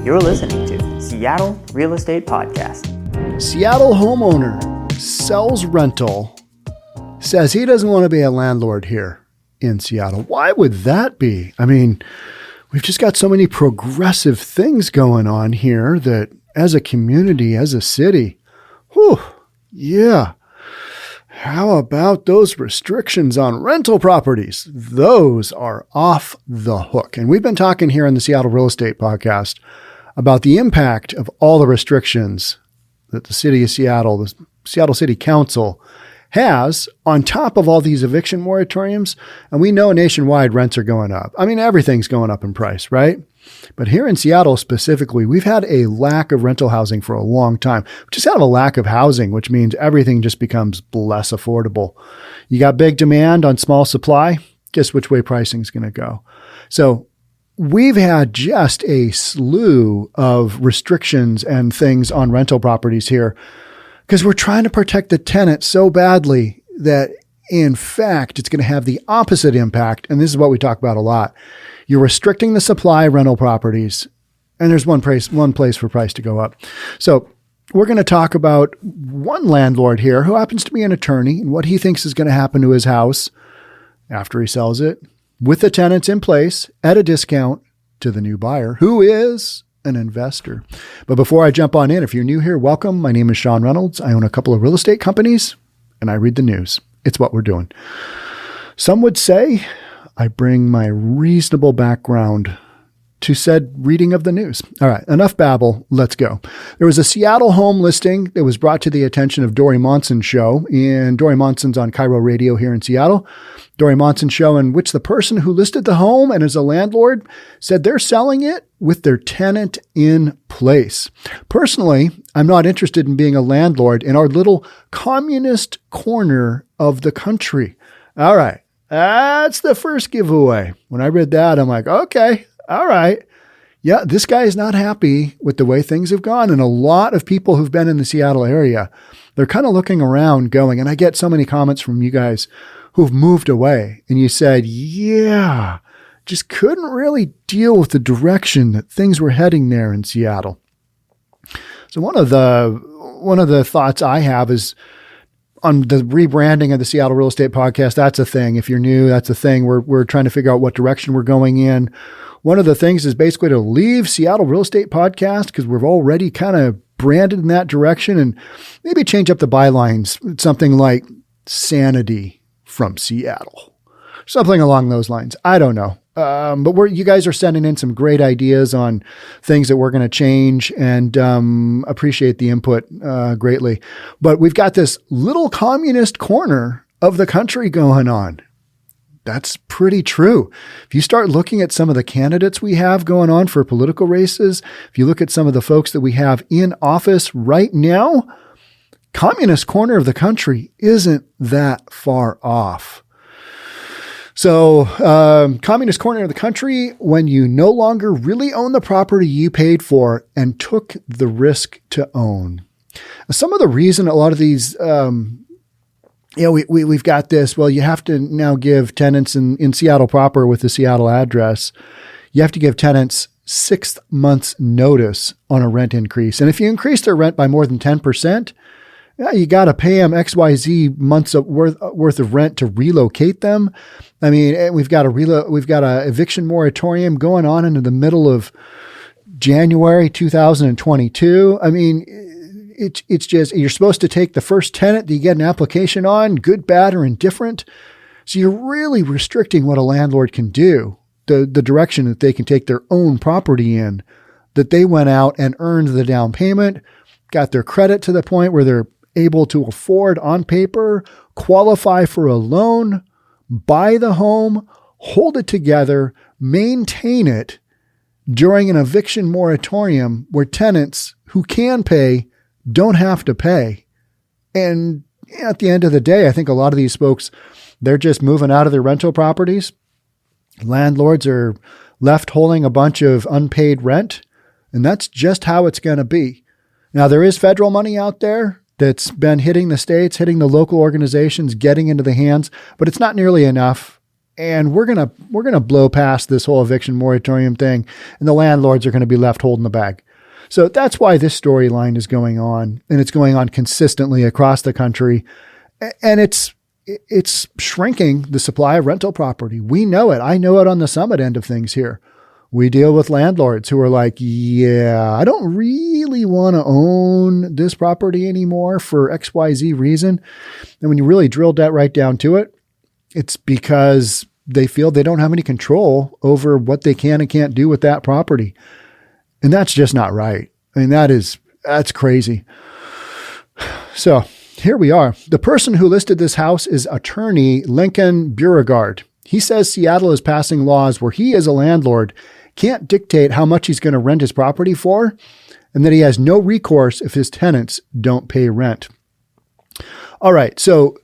You're listening to Seattle Real Estate Podcast. Seattle homeowner sells rental, says he doesn't want to be a landlord here in Seattle. Why would that be? I mean, we've just got so many progressive things going on here that as a community, as a city, yeah. How about those restrictions on rental properties? Those are off the hook. And we've been talking here on the Seattle Real Estate Podcast about the impact of all the restrictions that the city of Seattle, the Seattle City Council has on top of all these eviction moratoriums. And we know nationwide rents are going up. I mean, everything's going up in price, right? But here in Seattle specifically, we've had a lack of rental housing for a long time. We just have a lack of housing, which means everything just becomes less affordable. You got big demand on small supply. Guess which way pricing is going to go. So we've had just a slew of restrictions and things on rental properties here because we're trying to protect the tenant so badly that, in fact, it's going to have the opposite impact. And this is what we talk about a lot. You're restricting the supply of rental properties, and there's one place for price to go up. So we're going to talk about one landlord here who happens to be an attorney and what he thinks is going to happen to his house after he sells it with the tenants in place at a discount to the new buyer, who is an investor. But before I jump on in, if you're new here, welcome. My name is Sean Reynolds. I own a couple of real estate companies, and I read the news. It's what we're doing. Some would say I bring my reasonable background to said reading of the news. All right, enough babble. Let's go. There was a Seattle home listing that was brought to the attention of Dori Monson Show, and Dori Monson's on Cairo Radio here in Seattle. Dori Monson Show, in which the person who listed the home and is a landlord said they're selling it with their tenant in place. Personally, I'm not interested in being a landlord in our little communist corner of the country. All right. That's the first giveaway. When I read that, I'm like, okay, all right. Yeah, this guy is not happy with the way things have gone. And a lot of people who've been in the Seattle area, they're kind of looking around going, and I get so many comments from you guys who've moved away. And you said, yeah, just couldn't really deal with the direction that things were heading there in Seattle. So one of the thoughts I have is, on the rebranding of the Seattle Real Estate Podcast, that's a thing. If you're new, that's a thing. We're trying to figure out what direction we're going in. One of the things is basically to leave Seattle Real Estate Podcast because we've already kind of branded in that direction, and maybe change up the bylines, something like Sanity from Seattle, something along those lines. I don't know. But you guys are sending in some great ideas on things that we're going to change, and appreciate the input greatly. But we've got this little communist corner of the country going on. That's pretty true. If you start looking at some of the candidates we have going on for political races, if you look at some of the folks that we have in office right now, communist corner of the country isn't that far off. So, communist corner of the country, when you no longer really own the property you paid for and took the risk to own. Some of the reason a lot of these, we've got this, well, you have to now give tenants in Seattle proper with the Seattle address, you have to give tenants 6 months notice on a rent increase. And if you increase their rent by more than 10%, you got to pay them XYZ months worth of rent to relocate them. I mean, we've got a eviction moratorium going on into the middle of January 2022. I mean, it's just, you're supposed to take the first tenant that you get an application on, good, bad, or indifferent. So you're really restricting what a landlord can do, the direction that they can take their own property in, that they went out and earned the down payment, got their credit to the point where they're able to afford on paper, qualify for a loan, buy the home, hold it together, maintain it during an eviction moratorium where tenants who can pay don't have to pay. And at the end of the day, I think a lot of these folks, they're just moving out of their rental properties. Landlords are left holding a bunch of unpaid rent, and that's just how it's going to be. Now, there is federal money out there that's been hitting the states, hitting the local organizations, getting into the hands, but it's not nearly enough. and we're going to blow past this whole eviction moratorium thing, and the landlords are going to be left holding the bag. So that's why this storyline is going on, and it's going on consistently across the country. And it's shrinking the supply of rental property. We know it. I know it on the Summit end of things here. We deal with landlords who are like, yeah, I don't really want to own this property anymore for XYZ reason. And when you really drill that right down to it, it's because they feel they don't have any control over what they can and can't do with that property. And that's just not right. I mean, that's crazy. So here we are. The person who listed this house is attorney Lincoln Beauregard. He says Seattle is passing laws where he, as a landlord, can't dictate how much he's going to rent his property for, and that he has no recourse if his tenants don't pay rent. All right, so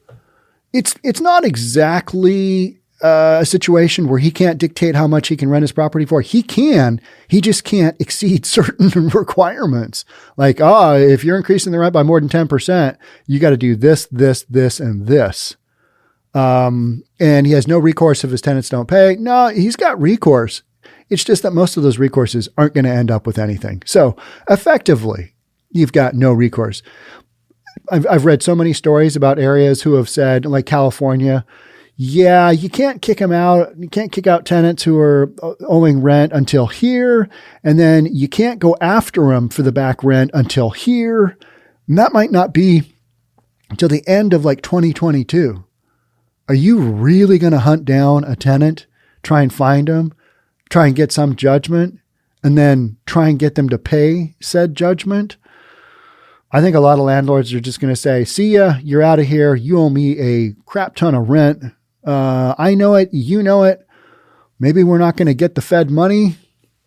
it's not exactly a situation where he can't dictate how much he can rent his property for. He can, he just can't exceed certain requirements. Like, if you're increasing the rent by more than 10%, you got to do this, this, and this. And he has no recourse if his tenants don't pay. No, he's got recourse. It's just that most of those recourses aren't going to end up with anything. So effectively, you've got no recourse. I've read so many stories about areas who have said, like California, yeah, you can't kick them out. You can't kick out tenants who are owing rent until here. And then you can't go after them for the back rent until here. And that might not be until the end of like 2022. Are you really going to hunt down a tenant, try and find them, try and get some judgment, and then try and get them to pay said judgment? I think a lot of landlords are just going to say, see ya, you're out of here. You owe me a crap ton of rent. I know it. You know it. Maybe we're not going to get the Fed money.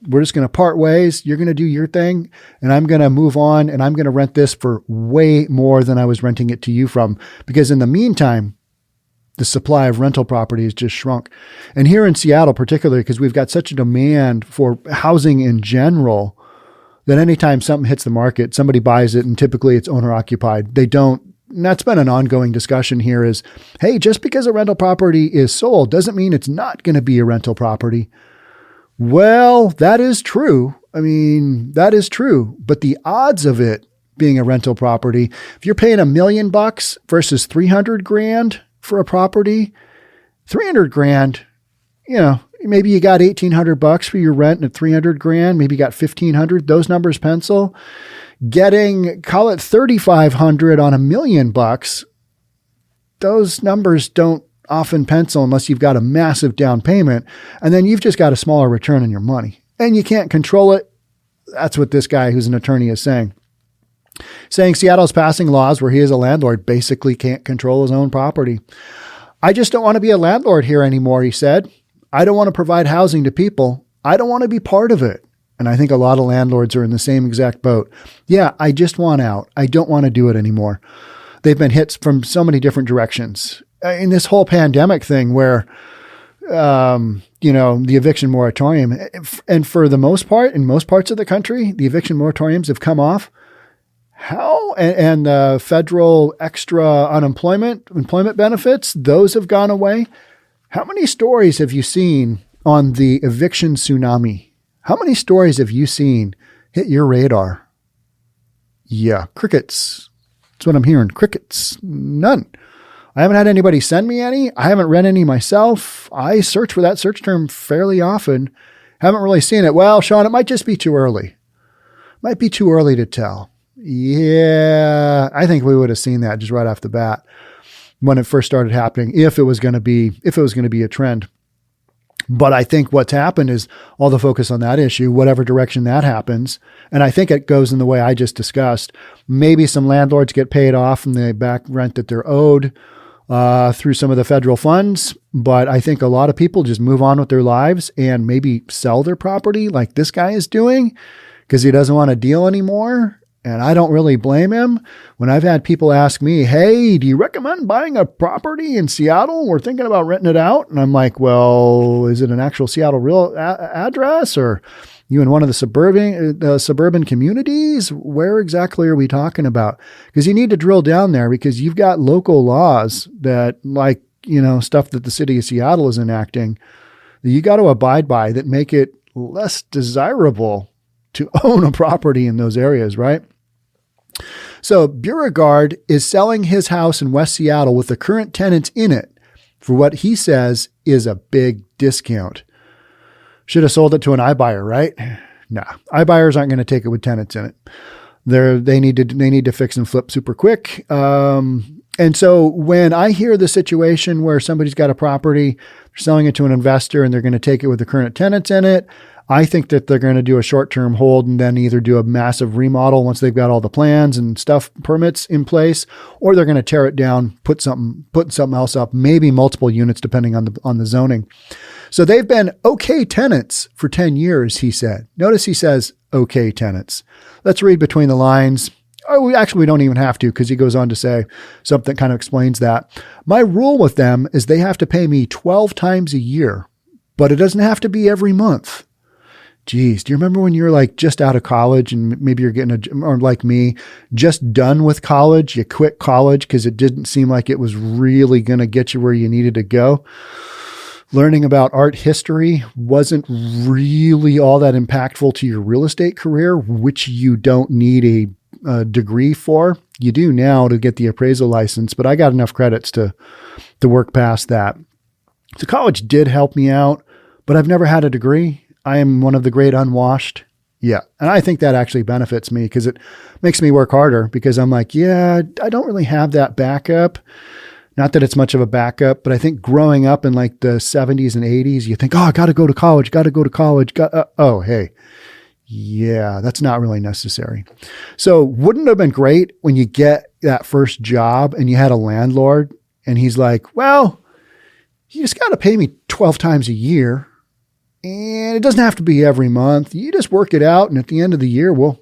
We're just going to part ways. You're going to do your thing, and I'm going to move on, and I'm going to rent this for way more than I was renting it to you from. Because in the meantime, the supply of rental property has just shrunk. And here in Seattle, particularly, because we've got such a demand for housing in general, that anytime something hits the market, somebody buys it, and typically it's owner occupied. They don't, and that's been an ongoing discussion here is, hey, just because a rental property is sold doesn't mean it's not going to be a rental property. Well, that is true. I mean, that is true. But the odds of it being a rental property, if you're paying $1 million versus $300,000 for a property, $300,000, maybe you got $1,800 for your rent at $300,000. Maybe you got $1,500. Those numbers pencil. Getting, call it $3,500 on $1 million. Those numbers don't often pencil unless you've got a massive down payment, and then you've just got a smaller return on your money, and you can't control it. That's what this guy who's an attorney is saying. Saying Seattle's passing laws where he as a landlord basically can't control his own property. I just don't want to be a landlord here anymore, he said. I don't want to provide housing to people. I don't want to be part of it. And I think a lot of landlords are in the same exact boat. Yeah, I just want out. I don't want to do it anymore. They've been hit from so many different directions. In this whole pandemic thing where, the eviction moratorium, and for the most part, in most parts of the country, the eviction moratoriums have come off. How, and the federal extra employment benefits, those have gone away. How many stories have you seen on the eviction tsunami? How many stories have you seen hit your radar? Yeah, crickets. That's what I'm hearing. Crickets. None. I haven't had anybody send me any. I haven't read any myself. I search for that search term fairly often. Haven't really seen it. Well, Sean, it might just be too early. Might be too early to tell. Yeah, I think we would have seen that just right off the bat when it first started happening, if it was going to be a trend. But I think what's happened is all the focus on that issue, whatever direction that happens. And I think it goes in the way I just discussed. Maybe some landlords get paid off from the back rent that they're owed through some of the federal funds. But I think a lot of people just move on with their lives and maybe sell their property like this guy is doing because he doesn't want to deal anymore. And I don't really blame him. When I've had people ask me, hey, do you recommend buying a property in Seattle? We're thinking about renting it out. And I'm like, well, is it an actual Seattle real address, or you in one of the suburban communities? Where exactly are we talking about? Because you need to drill down there, because you've got local laws that, like, stuff that the city of Seattle is enacting that you got to abide by that make it less desirable to own a property in those areas, right? So Beauregard is selling his house in West Seattle with the current tenants in it for what he says is a big discount. Should have sold it to an iBuyer, right? Nah, iBuyers aren't going to take it with tenants in it. They need to fix and flip super quick. And so when I hear the situation where somebody's got a property, they're selling it to an investor and they're going to take it with the current tenants in it, I think that they're going to do a short-term hold and then either do a massive remodel once they've got all the plans and stuff, permits in place, or they're going to tear it down, put something else up, maybe multiple units depending on the zoning. So they've been okay tenants for 10 years, he said. Notice he says okay tenants. Let's read between the lines. Oh, we don't even have to, because he goes on to say something that kind of explains that. My rule with them is they have to pay me 12 times a year, but it doesn't have to be every month. Geez, do you remember when you're like just out of college and maybe you're or like me, just done with college, you quit college because it didn't seem like it was really going to get you where you needed to go? Learning about art history wasn't really all that impactful to your real estate career, which you don't need a degree for. You do now to get the appraisal license, but I got enough credits to work past that. So college did help me out, but I've never had a degree. I am one of the great unwashed. Yeah. And I think that actually benefits me because it makes me work harder because I'm like, yeah, I don't really have that backup. Not that it's much of a backup, but I think growing up in like the 70s and 80s, you think, oh, I got to go to college. Oh, hey. Yeah, that's not really necessary. So wouldn't it have been great when you get that first job and you had a landlord and he's like, well, you just got to pay me 12 times a year. And it doesn't have to be every month. You just work it out. And at the end of the year, we'll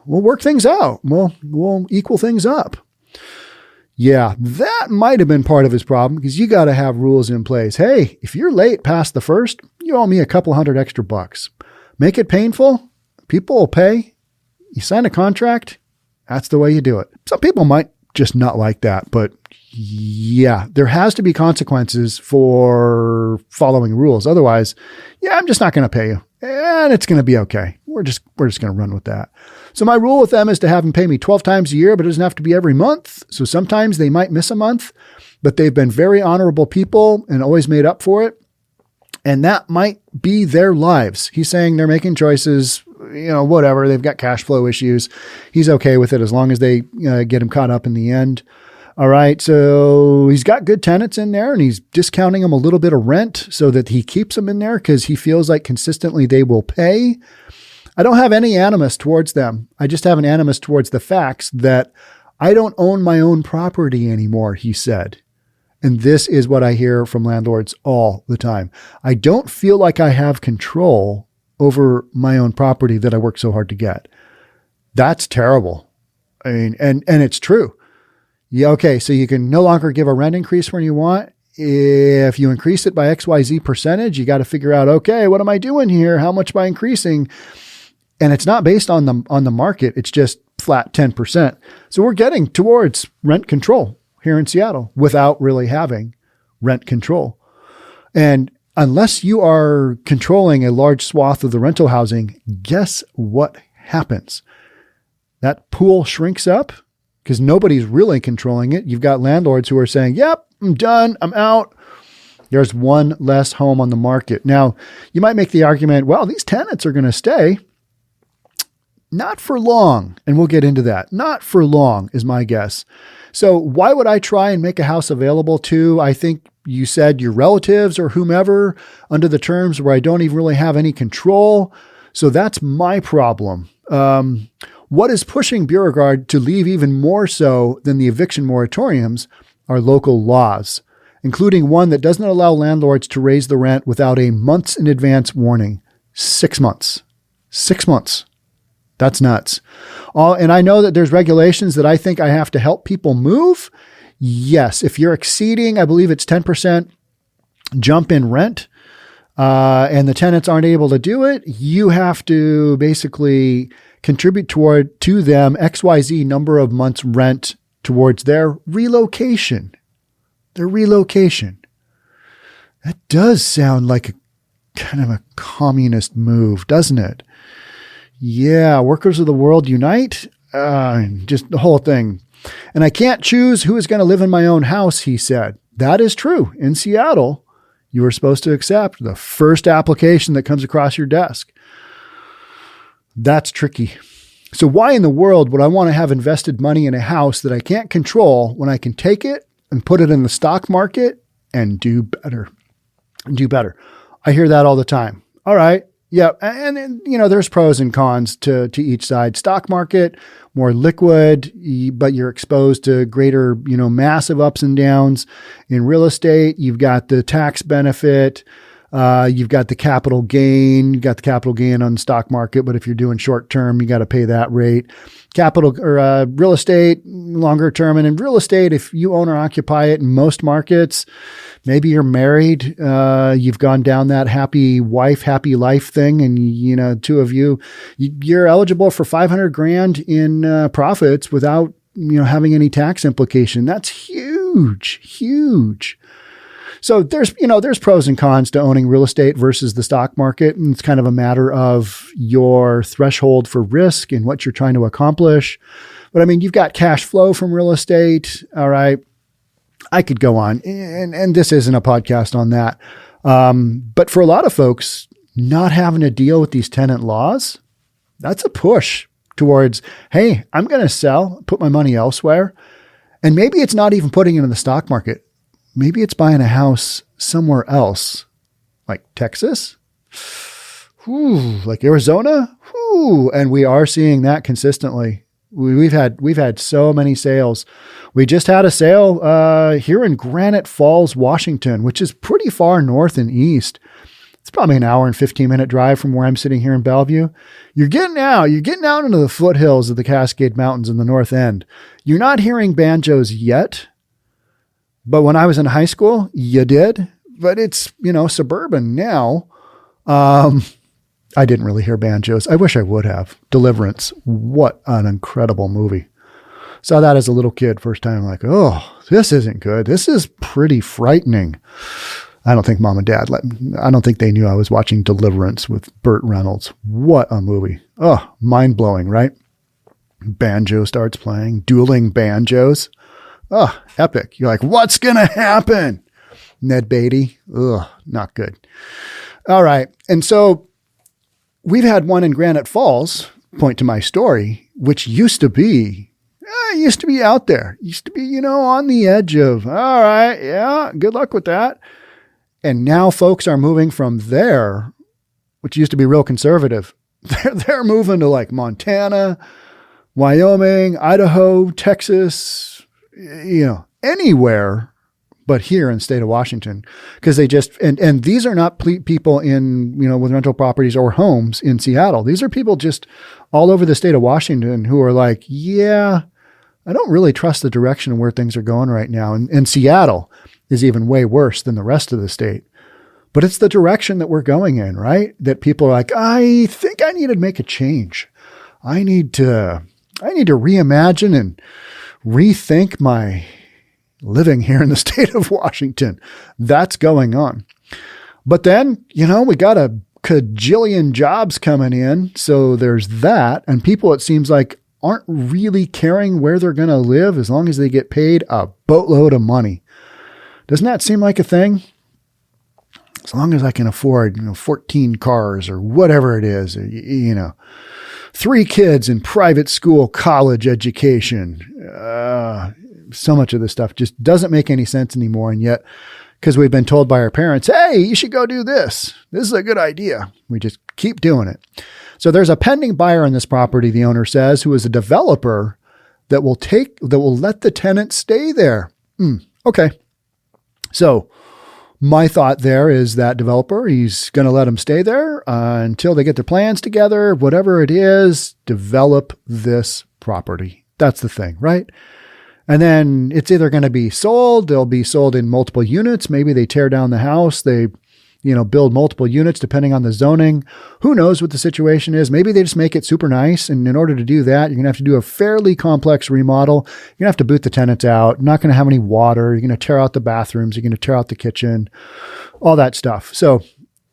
work things out. We'll equal things up. Yeah, that might have been part of his problem because you got to have rules in place. Hey, if you're late past the first, you owe me a couple $100 extra. Make it painful. People will pay. You sign a contract. That's the way you do it. Some people might just not like that, but yeah, there has to be consequences for following rules. Otherwise, yeah, I'm just not going to pay you and it's going to be okay. We're just going to run with that. So my rule with them is to have them pay me 12 times a year, but it doesn't have to be every month. So sometimes they might miss a month, but they've been very honorable people and always made up for it. And that might be their lives. He's saying they're making choices, whatever. They've got cash flow issues. He's okay with it as long as they get him caught up in the end. All right. So he's got good tenants in there and he's discounting them a little bit of rent so that he keeps them in there because he feels like consistently they will pay. I don't have any animus towards them. I just have an animus towards the facts that I don't own my own property anymore, he said. And this is what I hear from landlords all the time. I don't feel like I have control over my own property that I worked so hard to get. That's terrible. I mean, and it's true. Yeah. Okay. So you can no longer give a rent increase when you want. If you increase it by XYZ percentage, you got to figure out, okay, what am I doing here? How much am I increasing? And it's not based on the market. It's just flat 10%. So we're getting towards rent control here in Seattle without really having rent control. And unless you are controlling a large swath of the rental housing, guess what happens? That pool shrinks up because nobody's really controlling it. You've got landlords who are saying, yep, I'm done. I'm out. There's one less home on the market. Now, you might make the argument, well, these tenants are going to stay. Not for long. And we'll get into that. Not for long is my guess. So why would I try and make a house available to, I think you said, your relatives or whomever under the terms where I don't even really have any control? So that's my problem. What is pushing Beauregard to leave even more so than the eviction moratoriums are local laws, including one that doesn't allow landlords to raise the rent without a months in advance warning. 6 months. 6 months. That's nuts. And I know that there's regulations that I think I have to help people move. Yes. If you're exceeding, I believe it's 10% jump in rent, and the tenants aren't able to do it, you have to basically contribute to them XYZ number of months rent towards their relocation. Their relocation. That does sound like a kind of a communist move, doesn't it? Yeah, workers of the world unite. Just the whole thing. And I can't choose who is going to live in my own house, he said. That is true. In Seattle, you are supposed to accept the first application that comes across your desk. That's tricky. So why in the world would I want to have invested money in a house that I can't control when I can take it and put it in the stock market and do better? Do better. I hear that all the time. All right. Yeah. And there's pros and cons to each side. Stock market, more liquid, but you're exposed to greater, massive ups and downs. In real estate, you've got the tax benefit. You've got the capital gain. You got the capital gain on the stock market, but if you're doing short term, you got to pay that rate. Real estate, longer term. And in real estate, if you own or occupy it in most markets, maybe you're married, you've gone down that happy wife, happy life thing. And, two of you're eligible for $500,000 in profits without, having any tax implication. That's huge, huge. So there's pros and cons to owning real estate versus the stock market. And it's kind of a matter of your threshold for risk and what you're trying to accomplish. But you've got cash flow from real estate. All right. I could go on, and this isn't a podcast on that. But for a lot of folks, not having to deal with these tenant laws, that's a push towards, hey, I'm going to sell, put my money elsewhere. And maybe it's not even putting it in the stock market. Maybe it's buying a house somewhere else, like Texas, like Arizona. And we are seeing that consistently. We've had so many sales. We just had a sale here in Granite Falls, Washington, which is pretty far north and east. It's probably an hour and 15-minute drive from where I'm sitting here in Bellevue. You're getting out into the foothills of the Cascade Mountains in the north end. You're not hearing banjos yet. But when I was in high school, you did. But it's, suburban now. I didn't really hear banjos. I wish I would have. Deliverance. What an incredible movie. Saw that as a little kid first time. Like, oh, this isn't good. This is pretty frightening. I don't think mom and dad, I don't think they knew I was watching Deliverance with Burt Reynolds. What a movie. Oh, mind blowing, right? Banjo starts playing, dueling banjos. Oh, epic. You're like, what's going to happen? Ned Beatty. Ugh, not good. All right. And so we've had one in Granite Falls, point to my story, which used to be out there. Used to be, on the edge of, all right, yeah, good luck with that. And now folks are moving from there, which used to be real conservative. They're moving to like Montana, Wyoming, Idaho, Texas, anywhere but here in the state of Washington, because they just, and these are not people in, with rental properties or homes in Seattle. These are people just all over the state of Washington who are like, yeah, I don't really trust the direction of where things are going right now. And Seattle is even way worse than the rest of the state, but it's the direction that we're going in, right? That people are like, I think I need to make a change. I need to reimagine and rethink my living here in the state of Washington. That's going on. But then, we got a cajillion jobs coming in. So there's that. And people, it seems like, aren't really caring where they're going to live as long as they get paid a boatload of money. Doesn't that seem like a thing? As long as I can afford, 14 cars or whatever it is, 3 kids in private school, college education. So much of this stuff just doesn't make any sense anymore. And yet, because we've been told by our parents, hey, you should go do this. This is a good idea. We just keep doing it. So there's a pending buyer on this property, the owner says, who is a developer that will let the tenant stay there. Okay. So my thought there is that developer, he's going to let them stay there until they get their plans together, whatever it is, develop this property. That's the thing, right? And then it's either going to be sold, they'll be sold in multiple units. Maybe they tear down the house, they, build multiple units depending on the zoning. Who knows what the situation is? Maybe they just make it super nice. And in order to do that, you're going to have to do a fairly complex remodel. You're going to have to boot the tenants out. You're not going to have any water. You're going to tear out the bathrooms. You're going to tear out the kitchen, all that stuff. So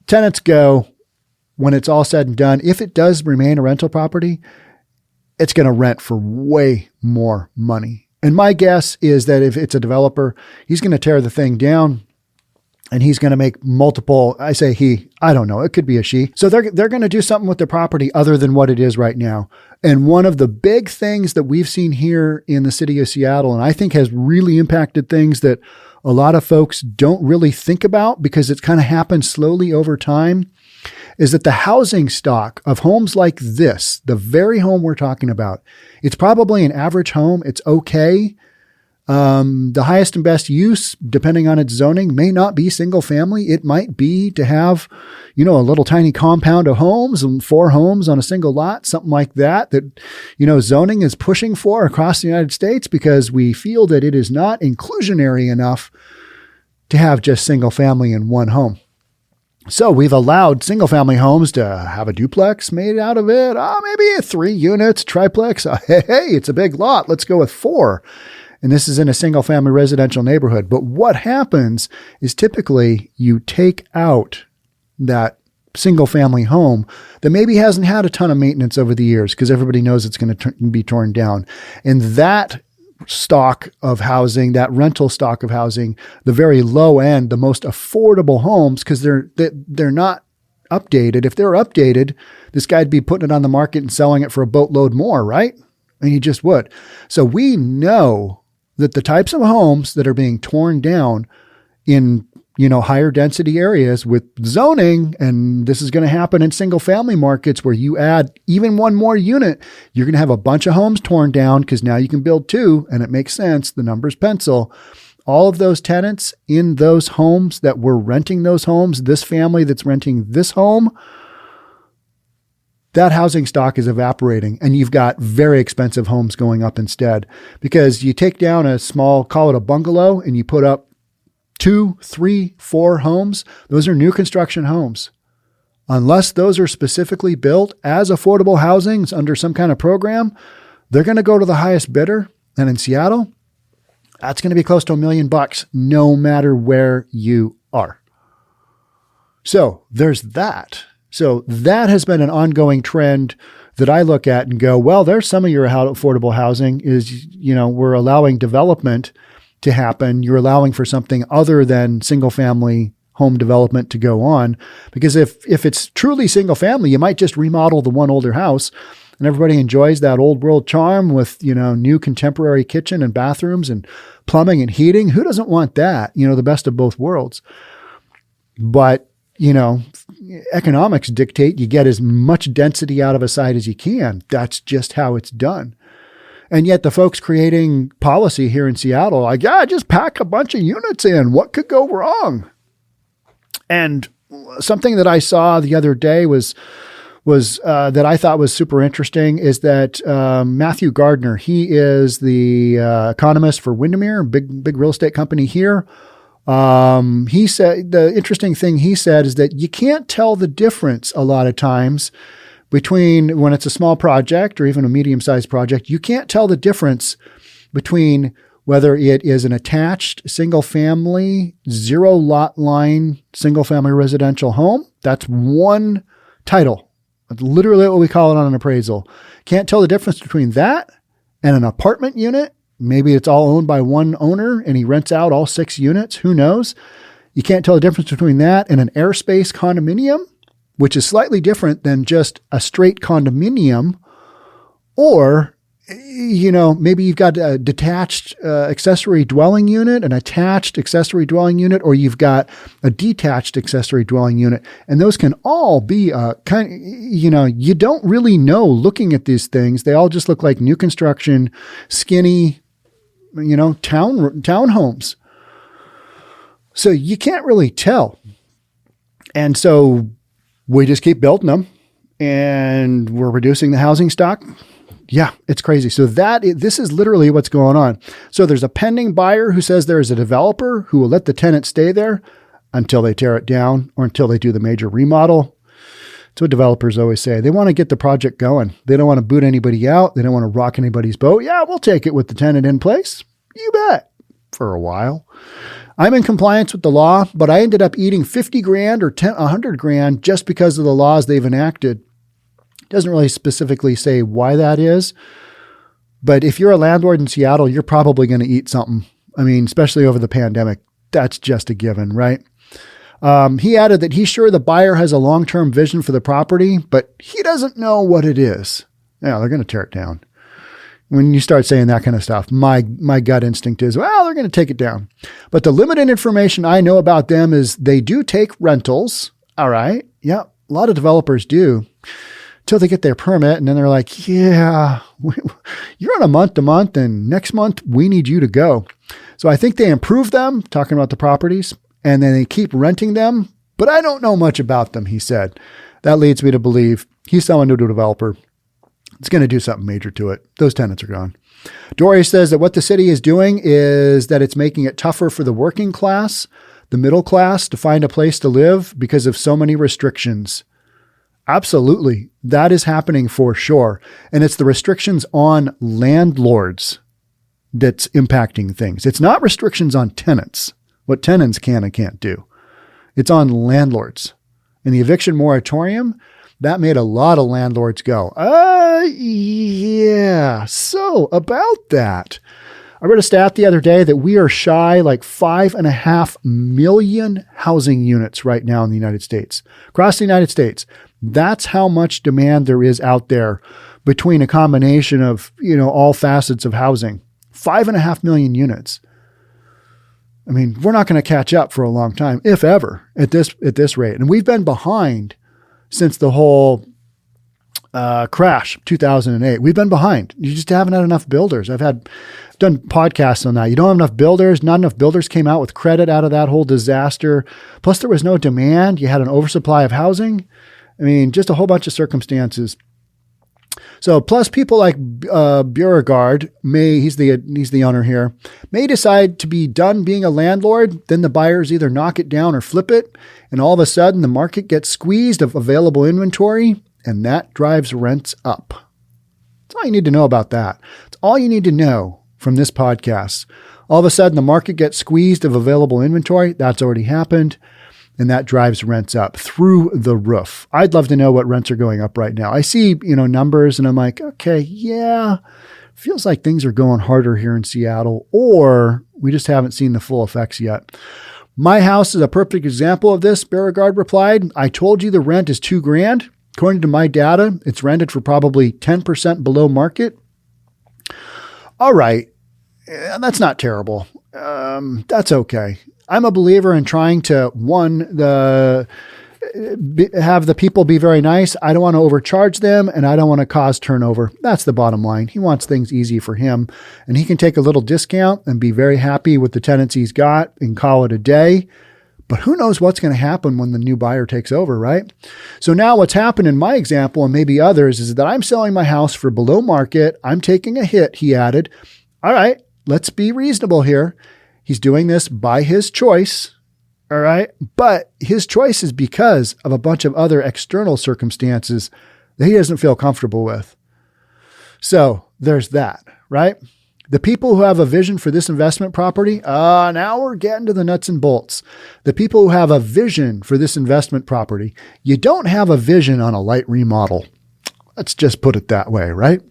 tenants go, when it's all said and done, if it does remain a rental property, it's going to rent for way more money. And my guess is that if it's a developer, he's going to tear the thing down and he's going to make multiple, I say he, I don't know, it could be a she. So they're going to do something with their property other than what it is right now. And one of the big things that we've seen here in the city of Seattle, and I think has really impacted things that a lot of folks don't really think about because it's kind of happened slowly over time, is that the housing stock of homes like this, the very home we're talking about, it's probably an average home. It's okay. The highest and best use, depending on its zoning, may not be single family. It might be to have, a little tiny compound of homes and 4 homes on a single lot, something like that, zoning is pushing for across the United States because we feel that it is not inclusionary enough to have just single family in one home. So we've allowed single family homes to have a duplex made out of it. Maybe 3 units, triplex. Hey, it's a big lot. Let's go with 4. And this is in a single family residential neighborhood. But what happens is typically you take out that single family home that maybe hasn't had a ton of maintenance over the years because everybody knows it's going to be torn down. And that stock of housing, that rental stock of housing, the very low end, the most affordable homes, because they're not updated. If they're updated, this guy'd be putting it on the market and selling it for a boatload more, right? And he just would. So we know that the types of homes that are being torn down in, higher density areas with zoning, and this is going to happen in single family markets where you add even one more unit, you're going to have a bunch of homes torn down because now you can build 2 and it makes sense. The numbers pencil. All of those tenants in those homes that were renting those homes, this family that's renting this home, that housing stock is evaporating and you've got very expensive homes going up instead because you take down a small, call it a bungalow, and you put up 2, 3, 4 homes. Those are new construction homes. Unless those are specifically built as affordable housings under some kind of program, they're going to go to the highest bidder. And in Seattle, that's going to be close to $1 million no matter where you are. So there's that. So that has been an ongoing trend that I look at and go, well, there's some of your affordable housing is, we're allowing development to happen. You're allowing for something other than single family home development to go on. Because if it's truly single family, you might just remodel the one older house and everybody enjoys that old world charm with, new contemporary kitchen and bathrooms and plumbing and heating. Who doesn't want that? The best of both worlds. But economics dictate you get as much density out of a site as you can. That's just how it's done. And yet the folks creating policy here in Seattle, just pack a bunch of units in. What could go wrong? And something that I saw the other day was that I thought was super interesting is that Matthew Gardner, he is the economist for Windermere, big real estate company here. He said, the interesting thing he said is that you can't tell the difference a lot of times between when it's a small project or even a medium-sized project. You can't tell the difference between whether it is an attached single-family, 0 lot line, single-family residential home. That's one title. That's literally what we call it on an appraisal. Can't tell the difference between that and an apartment unit. Maybe it's all owned by one owner and he rents out all 6 units. Who knows? You can't tell the difference between that and an airspace condominium, which is slightly different than just a straight condominium. Or, maybe you've got a detached accessory dwelling unit, an attached accessory dwelling unit, or you've got a detached accessory dwelling unit. And those can all be you don't really know looking at these things. They all just look like new construction, skinny, townhomes. So you can't really tell. And so we just keep building them and we're reducing the housing stock. Yeah, it's crazy. So this is literally what's going on. So there's a pending buyer who says there is a developer who will let the tenant stay there. until they tear it down or until they do the major remodel. That's what developers always say. They want to get the project going. They don't want to boot anybody out. They don't want to rock anybody's boat. Yeah, we'll take it with the tenant in place. You bet. For a while. I'm in compliance with the law, but I ended up eating 50 grand or 100 grand just because of the laws they've enacted. It doesn't really specifically say why that is. But if you're a landlord in Seattle, you're probably going to eat something. I mean, especially over the pandemic. That's just a given, right? He added that he's sure the buyer has a long-term vision for the property, but he doesn't know what it is. Yeah, they're going to tear it down. When you start saying that kind of stuff, my gut instinct is, well, they're going to take it down. But the limited information I know about them is they do take rentals. All right. Yeah, a lot of developers do until they get their permit. And then they're like, yeah, you're on a month to month and next month we need you to go. So I think they improve them, talking about the properties, and then they keep renting them. But I don't know much about them, he said. That leads me to believe he's selling to a developer. It's going to do something major to it. Those tenants are gone. Dori says that what the city is doing is that it's making it tougher for the working class, the middle class, to find a place to live because of so many restrictions. Absolutely. That is happening for sure. And it's the restrictions on landlords that's impacting things. It's not restrictions on tenants, what tenants can and can't do. It's on landlords. And the eviction moratorium, that made a lot of landlords go, yeah. So about that, I read a stat the other day that we are shy like 5.5 million housing units right now in the United States, across the United States. That's how much demand there is out there between a combination of, all facets of housing. 5.5 million units. I mean, we're not going to catch up for a long time, if ever, at this rate. And we've been behind since the whole crash, 2008. We've been behind. You just haven't had enough builders. I've done podcasts on that. You don't have enough builders. Not enough builders came out with credit out of that whole disaster. Plus, there was no demand. You had an oversupply of housing. I mean, just a whole bunch of circumstances. So plus people like Beauregard, he's the owner here, may decide to be done being a landlord. Then the buyers either knock it down or flip it. And all of a sudden the market gets squeezed of available inventory and that drives rents up. That's all you need to know about that. That's all you need to know from this podcast. All of a sudden the market gets squeezed of available inventory. That's already happened. And that drives rents up through the roof. I'd love to know what rents are going up right now. I see, numbers and I'm like, okay, yeah, feels like things are going harder here in Seattle, or we just haven't seen the full effects yet. My house is a perfect example of this, Beauregard replied. I told you the rent is $2,000. According to my data, it's rented for probably 10% below market. All right. That's not terrible. That's okay. I'm a believer in trying to, have the people be very nice. I don't want to overcharge them and I don't want to cause turnover. That's the bottom line. He wants things easy for him and he can take a little discount and be very happy with the tenants he's got and call it a day. But who knows what's going to happen when the new buyer takes over, right? So now what's happened in my example and maybe others is that I'm selling my house for below market. I'm taking a hit, he added. All right, let's be reasonable here. He's doing this by his choice, all right? But his choice is because of a bunch of other external circumstances that he doesn't feel comfortable with. So there's that, right? The people who have a vision for this investment property, now we're getting to the nuts and bolts. The people who have a vision for this investment property, you don't have a vision on a light remodel. Let's just put it that way, right?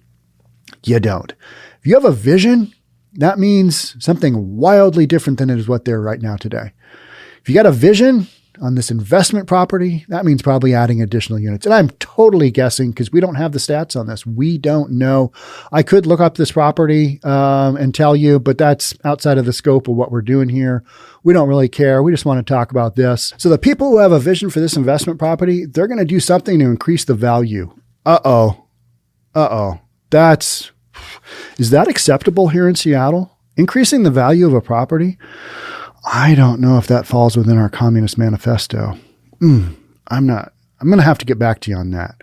You don't. If you have a vision, that means something wildly different than it is what they're right now today. If you got a vision on this investment property, that means probably adding additional units. And I'm totally guessing because we don't have the stats on this. We don't know. I could look up this property and tell you, but that's outside of the scope of what we're doing here. We don't really care. We just want to talk about this. So the people who have a vision for this investment property, they're going to do something to increase the value. Is that acceptable here in Seattle? Increasing the value of a property? I don't know if that falls within our Communist Manifesto. I'm going to have to get back to you on that.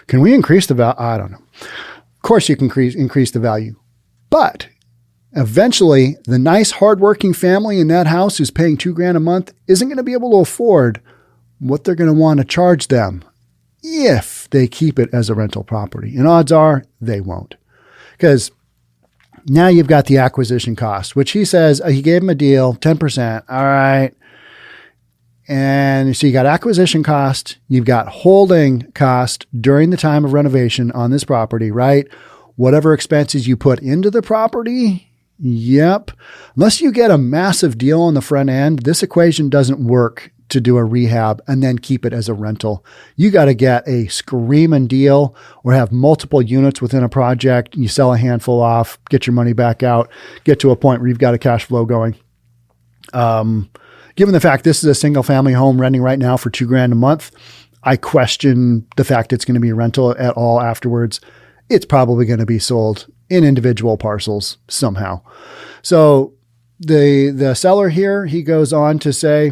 Can we increase the value? I don't know. Of course you can increase the value, but Eventually, the nice, hardworking family in that house who's paying $2,000 a month isn't going to be able to afford what they're going to want to charge them if they keep it as a rental property. And odds are they won't. Because now you've got the acquisition cost, which he says he gave him a deal, 10%. All right. And so you got acquisition cost, you've got holding cost during the time of renovation on this property, right? Whatever expenses you put into the property. Yep. Unless you get a massive deal on the front end, this equation doesn't work to do a rehab and then keep it as a rental. You got to get a screaming deal or have multiple units within a project. You sell a handful off, get your money back out, get to a point where you've got a cash flow going. Given the fact this is a single family home renting right now for $2,000 a month, I question the fact it's going to be a rental at all afterwards. It's probably going to be sold in individual parcels somehow. So the seller here, he goes on to say,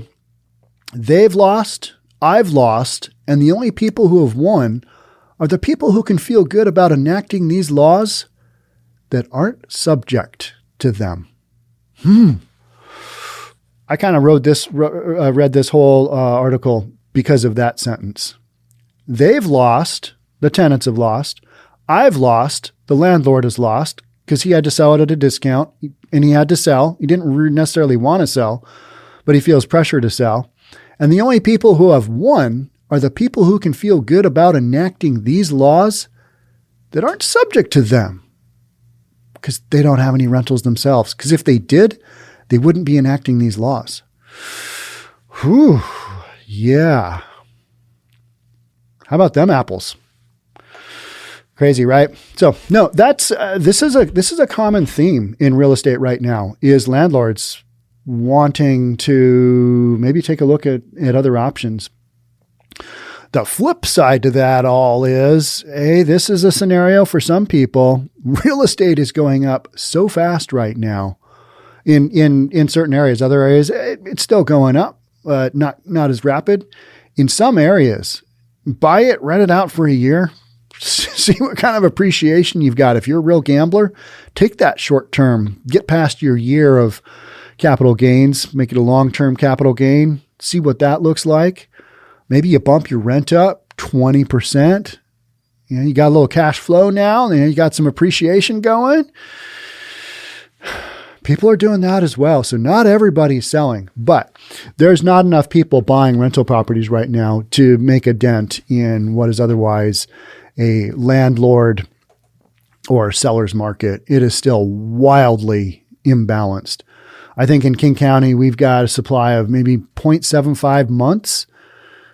they've lost, I've lost, and the only people who have won are the people who can feel good about enacting these laws that aren't subject to them. I kind of read this whole article because of that sentence. They've lost, the tenants have lost, I've lost, the landlord has lost because he had to sell it at a discount and he had to sell. He didn't necessarily want to sell, but he feels pressure to sell. And the only people who have won are the people who can feel good about enacting these laws that aren't subject to them because they don't have any rentals themselves. Because if they did, they wouldn't be enacting these laws. Whew. Yeah. How about them apples? Crazy, right? So no, that's this is a common theme in real estate right now is landlords wanting to maybe take a look at other options. The flip side to that all is, hey, this is a scenario for some people. Real estate is going up so fast right now in certain areas. Other areas, it's still going up, not as rapid. In some areas, buy it, rent it out for a year, see what kind of appreciation you've got. If you're a real gambler, take that short term, get past your year of capital gains, make it a long-term capital gain, see what that looks like. Maybe you bump your rent up 20%. You got a little cash flow now, and you got some appreciation going. People are doing that as well. So not everybody's selling, but there's not enough people buying rental properties right now to make a dent in what is otherwise a landlord or seller's market. It is still wildly imbalanced. I think in King County, we've got a supply of maybe 0.75 months,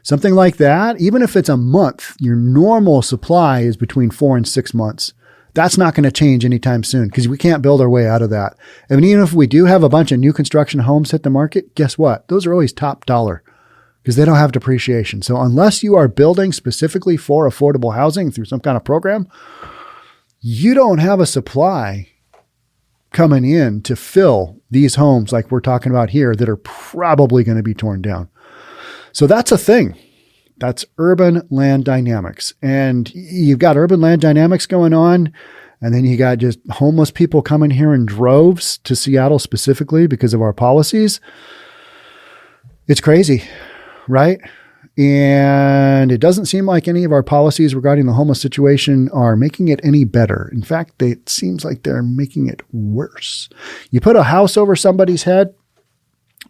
something like that. Even if it's a month, your normal supply is between 4 and 6 months. That's not going to change anytime soon because we can't build our way out of that. And even if we do have a bunch of new construction homes hit the market, guess what? Those are always top dollar because they don't have depreciation. So unless you are building specifically for affordable housing through some kind of program, you don't have a supply coming in to fill these homes like we're talking about here that are probably going to be torn down. So that's a thing. That's urban land dynamics. And you've got urban land dynamics going on. And then you got just homeless people coming here in droves to Seattle specifically because of our policies. It's crazy, right? And it doesn't seem like any of our policies regarding the homeless situation are making it any better. In fact, it seems like they're making it worse. You put a house over somebody's head,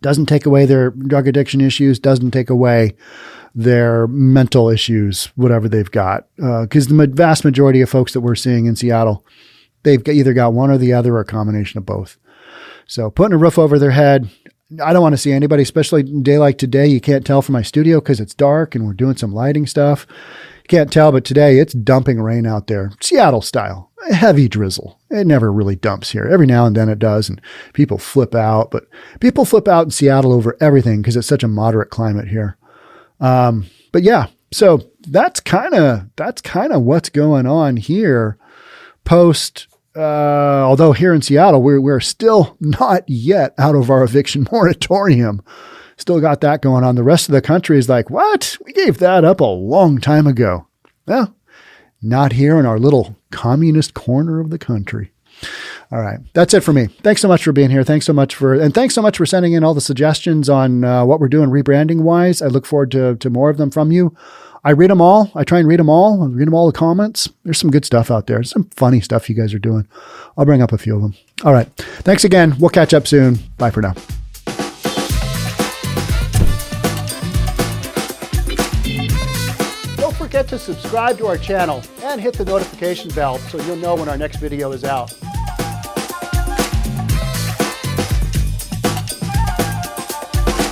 doesn't take away their drug addiction issues, doesn't take away their mental issues, whatever they've got. Because the vast majority of folks that we're seeing in Seattle, they've either got one or the other or a combination of both. So putting a roof over their head, I don't want to see anybody, especially a day like today. You can't tell from my studio because it's dark and we're doing some lighting stuff. You can't tell, but today it's dumping rain out there, Seattle style, a heavy drizzle. It never really dumps here. Every now and then it does, and people flip out. But people flip out in Seattle over everything because it's such a moderate climate here. But yeah, so that's kind of what's going on here post. Although here in Seattle, we're still not yet out of our eviction moratorium. Still got that going on. The rest of the country is like, what? We gave that up a long time ago. Well, not here in our little communist corner of the country. All right. That's it for me. Thanks so much for being here. Thanks so much for sending in all the suggestions on what we're doing rebranding wise. I look forward to more of them from you. I read them all. I try and read them all. I read them all the comments. There's some good stuff out there. There's some funny stuff you guys are doing. I'll bring up a few of them. All right. Thanks again. We'll catch up soon. Bye for now. Don't forget to subscribe to our channel and hit the notification bell so you'll know when our next video is out.